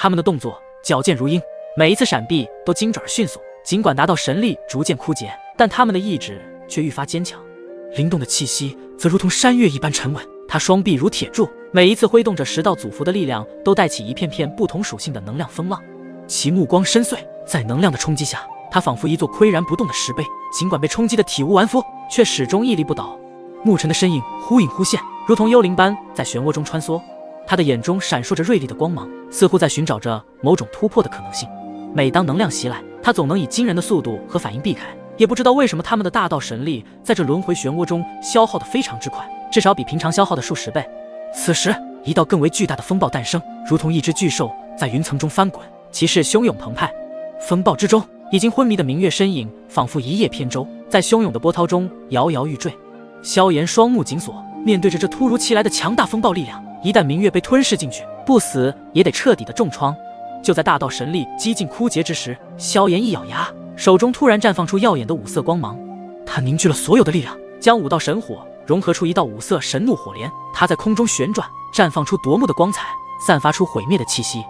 他们的动作矫健如鹰，每一次闪避都精准而迅速。尽管达到神力逐渐枯竭，但他们的意志却愈发坚强。灵动的气息则如同山岳一般沉稳，他双臂如铁柱，每一次挥动着10道祖符的力量，都带起一片片不同属性的能量风浪。其目光深邃，在能量的冲击下，他仿佛一座岿然不动的石碑，尽管被冲击得体无完肤，却始终屹立不倒。牧尘的身影忽隐忽现，如同幽灵般在漩涡中穿梭，他的眼中闪烁着锐利的光芒，似乎在寻找着某种突破的可能性。每当能量袭来，他总能以惊人的速度和反应避开，也不知道为什么他们的大道神力在这轮回漩涡中消耗得非常之快，至少比平常消耗的数10倍。此时，一道更为巨大的风暴诞生，如同一只巨兽在云层中翻滚，气势汹涌澎湃。风暴之中，已经昏迷的明月身影仿佛一叶扁舟，在汹涌的波涛中摇摇欲坠。萧炎双目紧锁，面对着这突如其来的强大风暴力量，一旦明月被吞噬进去，不死也得彻底的重创。就在大道神力几近枯竭之时，萧炎一咬牙，手中突然绽放出耀眼的5色光芒。他凝聚了所有的力量，将5道神火融合出一道5色神怒火莲。他在空中旋转，绽放出夺目的光彩，散发出毁灭的气息。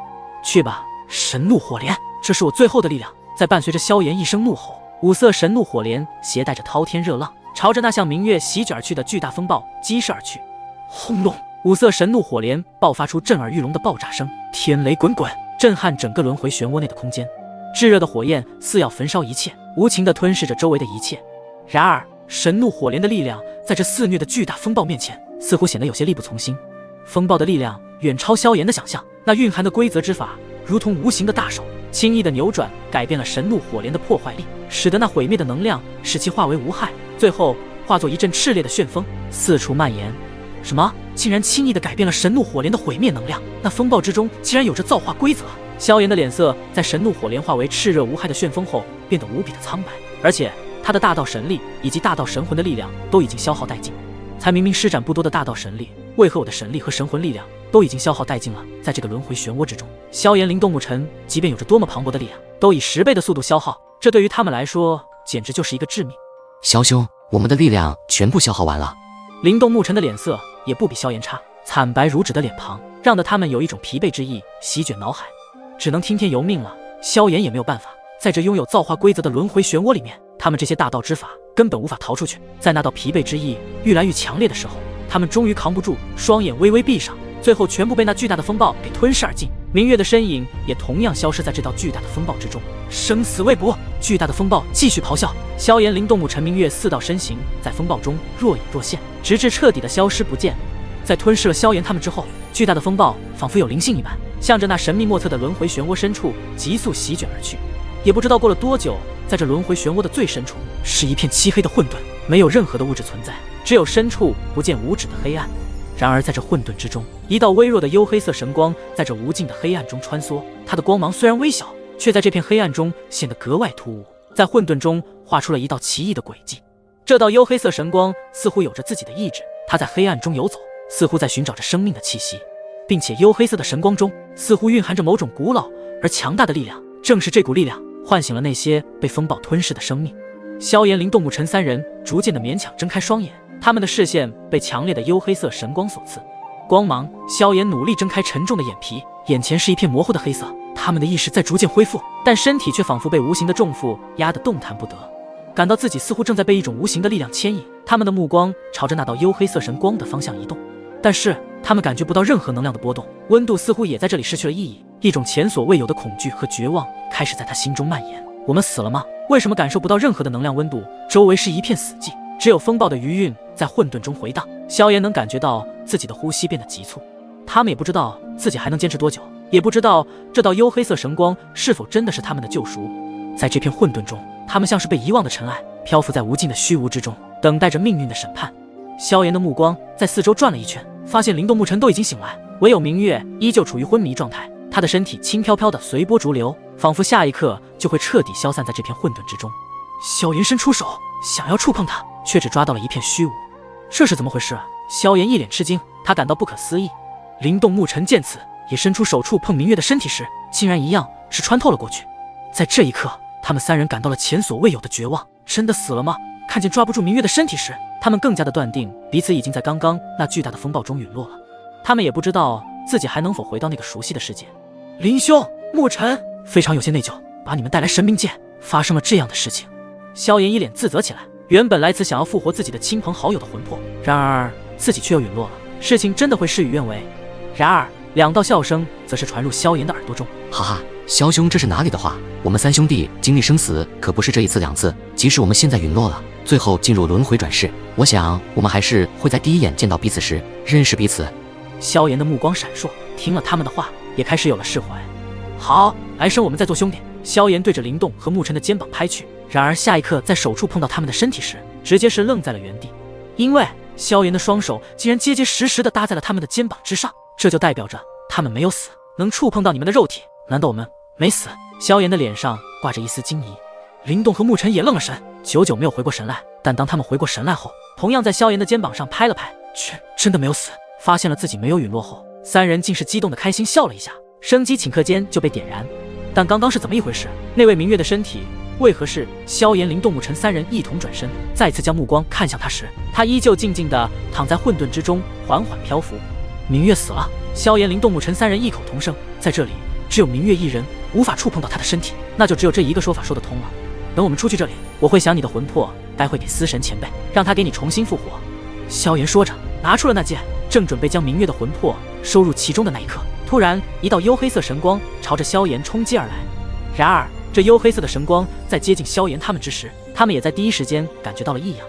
去吧，神怒火莲，这是我最后的力量。在伴随着萧炎一声怒吼，5色神怒火莲携带着滔天热浪，朝着那向明月席卷而去的巨大风暴激射而去。轰隆，5色神怒火莲爆发出震耳欲聋的爆炸声，天雷滚滚，震撼整个轮回漩涡内的空间。炙热的火焰似要焚烧一切，无情地吞噬着周围的一切。然而，神怒火莲的力量在这肆虐的巨大风暴面前，似乎显得有些力不从心。风暴的力量远超萧炎的想象，那蕴含的规则之法如同无形的大手，轻易的扭转改变了神怒火莲的破坏力，使得那毁灭的能量使其化为无害，最后化作一阵炽烈的旋风四处蔓延。什么？竟然轻易地改变了神怒火莲的毁灭能量？那风暴之中竟然有着造化规则？萧炎的脸色在神怒火莲化为炽热无害的旋风后变得无比的苍白，而且他的大道神力以及大道神魂的力量都已经消耗殆尽。才明明施展不多的大道神力，为何我的神力和神魂力量都已经消耗殆尽了？在这个轮回漩涡之中，萧炎、灵动牧尘即便有着多么磅礴的力量，都以10倍的速度消耗，这对于他们来说简直就是一个致命。萧兄，我们的力量全部消耗完了。灵动牧尘的脸色也不比萧炎差，惨白如纸的脸庞让得他们有一种疲惫之意席卷脑海，只能听天由命了。萧炎也没有办法，在这拥有造化规则的轮回漩涡里面，他们这些大道之法根本无法逃出去。在那道疲惫之意愈来愈强烈的时候，他们终于扛不住，双眼微微闭上，最后全部被那巨大的风暴给吞噬而尽。明月的身影也同样消失在这道巨大的风暴之中，生死未卜。巨大的风暴继续咆哮，萧炎、灵动牧尘、明月4道身形在风暴中若隐若现，直至彻底的消失不见。在吞噬了萧炎他们之后，巨大的风暴仿佛有灵性一般，向着那神秘莫测的轮回漩涡深处急速席卷而去。也不知道过了多久，在这轮回漩涡的最深处是一片漆黑的混沌，没有任何的物质存在，只有深处不见五指的黑暗。然而在这混沌之中，一道微弱的幽黑色神光在这无尽的黑暗中穿梭，它的光芒虽然微小，却在这片黑暗中显得格外突兀，在混沌中画出了一道奇异的轨迹。这道幽黑色神光似乎有着自己的意志，它在黑暗中游走，似乎在寻找着生命的气息，并且幽黑色的神光中似乎蕴含着某种古老而强大的力量，正是这股力量唤醒了那些被风暴吞噬的生命。萧炎、灵动牧尘3人逐渐的勉强睁开双眼，他们的视线被强烈的幽黑色神光所刺。光芒，萧炎努力睁开沉重的眼皮，眼前是一片模糊的黑色，他们的意识在逐渐恢复，但身体却仿佛被无形的重负压得动弹不得，感到自己似乎正在被一种无形的力量牵引。他们的目光朝着那道幽黑色神光的方向移动，但是他们感觉不到任何能量的波动，温度似乎也在这里失去了意义。一种前所未有的恐惧和绝望开始在他心中蔓延。我们死了吗？为什么感受不到任何的能量温度？周围是一片死寂，只有风暴的余韵在混沌中回荡。萧炎能感觉到自己的呼吸变得急促，他们也不知道自己还能坚持多久，也不知道这道幽黑色神光是否真的是他们的救赎。在这片混沌中，他们像是被遗忘的尘埃，漂浮在无尽的虚无之中，等待着命运的审判。萧炎的目光在四周转了一圈，发现灵动牧尘都已经醒来，唯有明月依旧处于昏迷状态，他的身体轻飘飘的随波逐流，仿佛下一刻就会彻底消散在这片混沌之中。萧炎伸出手想要触碰他，却只抓到了一片虚无。这是怎么回事？萧炎一脸吃惊，他感到不可思议。灵动牧尘见此，也伸出手触碰明月的身体时，竟然一样是穿透了过去。在这一刻，他们3人感到了前所未有的绝望。真的死了吗？看见抓不住明月的身体时，他们更加的断定彼此已经在刚刚那巨大的风暴中陨落了。他们也不知道自己还能否回到那个熟悉的世界。林兄，沐尘非常有些内疚，把你们带来神冥界，发生了这样的事情。萧炎一脸自责起来，原本来此想要复活自己的亲朋好友的魂魄，然而自己却又陨落了，事情真的会事与愿违。然而两道笑声则是传入萧炎的耳朵中。哈哈，萧兄这是哪里的话？我们三兄弟经历生死可不是这一次两次，即使我们现在陨落了，最后进入轮回转世，我想我们还是会在第一眼见到彼此时认识彼此。萧炎的目光闪烁，听了他们的话，也开始有了释怀。好，来生我们再做兄弟。萧炎对着灵动和沐尘的肩膀拍去，然而下一刻在手触碰到他们的身体时，直接是愣在了原地，因为萧炎的双手竟然结结实实地搭在了他们的肩膀之上，这就代表着他们没有死，能触碰到你们的肉体。难道我们没死？萧炎的脸上挂着一丝惊疑。灵动和沐尘也愣了神，久久没有回过神来。但当他们回过神来后，同样在萧炎的肩膀上拍了拍，真的没有死。发现了自己没有陨落后，三人竟是激动的开心笑了一下，生机顷刻间就被点燃。但刚刚是怎么一回事？那位明月的身体为何是萧炎、灵动、沐尘三人一同转身？再次将目光看向他时，他依旧静静地躺在混沌之中，缓缓漂浮。明月死了。萧炎、灵动、沐尘三人异口同声，在这里只有明月一人无法触碰到他的身体，那就只有这一个说法说得通了。等我们出去这里，我会想你的魂魄带回给司神前辈，让他给你重新复活。萧炎说着，拿出了那剑，正准备将明月的魂魄收入其中的那一刻，突然一道幽黑色神光朝着萧炎冲击而来。然而这幽黑色的神光在接近萧炎他们之时，他们也在第一时间感觉到了异样。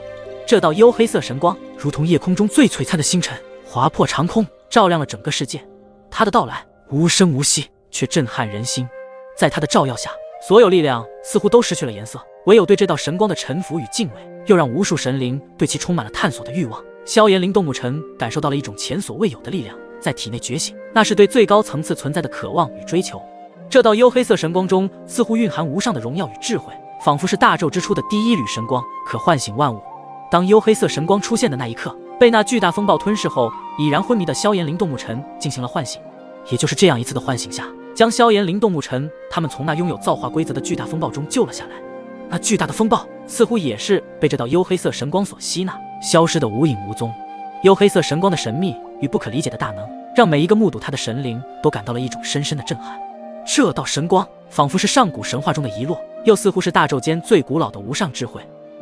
这道幽黑色神光如同夜空中最璀璨的星辰，划破长空，照亮了整个世界。他的到来无声无息，却震撼人心。在他的照耀下，所有力量似乎都失去了颜色，唯有对这道神光的臣服与敬畏，又让无数神灵对其充满了探索的欲望。萧炎、灵动、沐尘感受到了一种前所未有的力量在体内觉醒，那是对最高层次存在的渴望与追求。这道幽黑色神光中似乎蕴含无上的荣耀与智慧，仿佛是大宙之初的第一缕神光，可唤醒万物。当幽黑色神光出现的那一刻，被那巨大风暴吞噬后已然昏迷的萧炎、灵动、沐尘进行了唤醒。也就是这样一次的唤醒下，将萧炎、灵动、沐尘他们从那拥有造化规则的巨大风暴中救了下来。那巨大的风暴似乎也是被这道幽黑色神光所吸纳，消失得无影无踪。幽黑色神光的神秘与不可理解的大能，让每一个目睹它的神灵都感到了一种深深的震撼。这道神光仿佛是上古神话中的遗落，又似乎是大宙间最古老的无上智慧。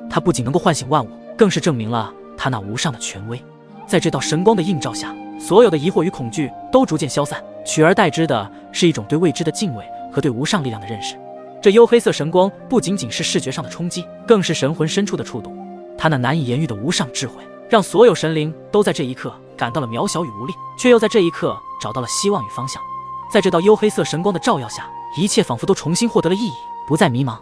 它不仅能够唤醒万物，更是证明了它那无上的权威。在这道神光的映照下，所有的疑惑与恐惧都逐渐消散，取而代之的是一种对未知的敬畏和对无上力量的认识。这幽黑色神光不仅仅是视觉上的冲击，更是神魂深处的触动。它那难以言喻的无上智慧，让所有神灵都在这一刻感到了渺小与无力，却又在这一刻找到了希望与方向。在这道幽黑色神光的照耀下，一切仿佛都重新获得了意义，不再迷茫。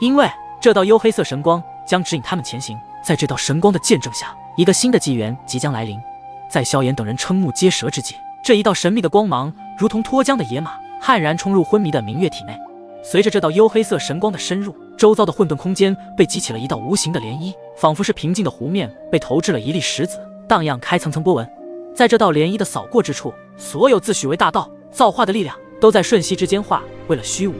因为这道幽黑色神光将指引他们前行。在这道神光的见证下，一个新的纪元即将来临。在萧炎等人瞠目结舌之际，这一道神秘的光芒如同脱缰的野马，悍然冲入昏迷的明月体内。随着这道幽黑色神光的深入，周遭的混沌空间被激起了一道无形的涟漪，仿佛是平静的湖面被投掷了一粒石子，荡漾开层层波纹。在这道涟漪的扫过之处，所有自诩为大道造化的力量都在瞬息之间化为了虚无。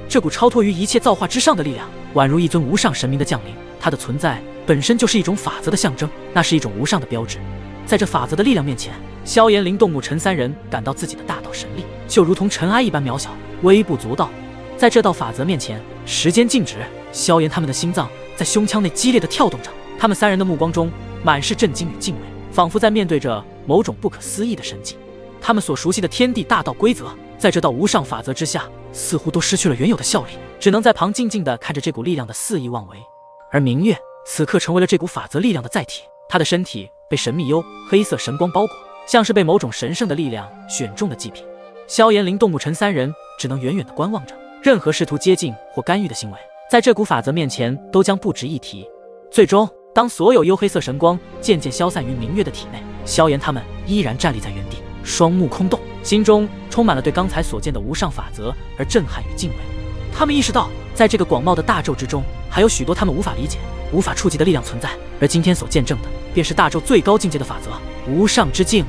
这股超脱于一切造化之上的力量，宛如一尊无上神明的降临，它的存在本身就是一种法则的象征，那是一种无上的标志。在这法则的力量面前，萧炎、灵动、沐尘三人感到自己的大道神力就如同尘埃一般渺小，微不足道。在这道法则面前，时间静止，萧炎他们的心脏在胸腔内激烈的跳动着，他们三人的目光中满是震惊与敬畏，仿佛在面对着某种不可思议的神迹。他们所熟悉的天地大道规则，在这道无上法则之下，似乎都失去了原有的效力，只能在旁静静地看着这股力量的肆意妄为。而明月此刻成为了这股法则力量的载体，他的身体被神秘幽黑色神光包裹，像是被某种神圣的力量选中的祭品。萧炎、灵动、沐尘三人只能远远地观望着，任何试图接近或干预的行为，在这股法则面前都将不值一提。最终，当所有幽黑色神光渐渐消散于明月的体内，萧炎他们依然站立在原地，双目空洞，心中充满了对刚才所见的无上法则而震撼与敬畏。他们意识到，在这个广袤的大宙之中，还有许多他们无法理解、无法触及的力量存在，而今天所见证的，便是大宙最高境界的法则——无上之境。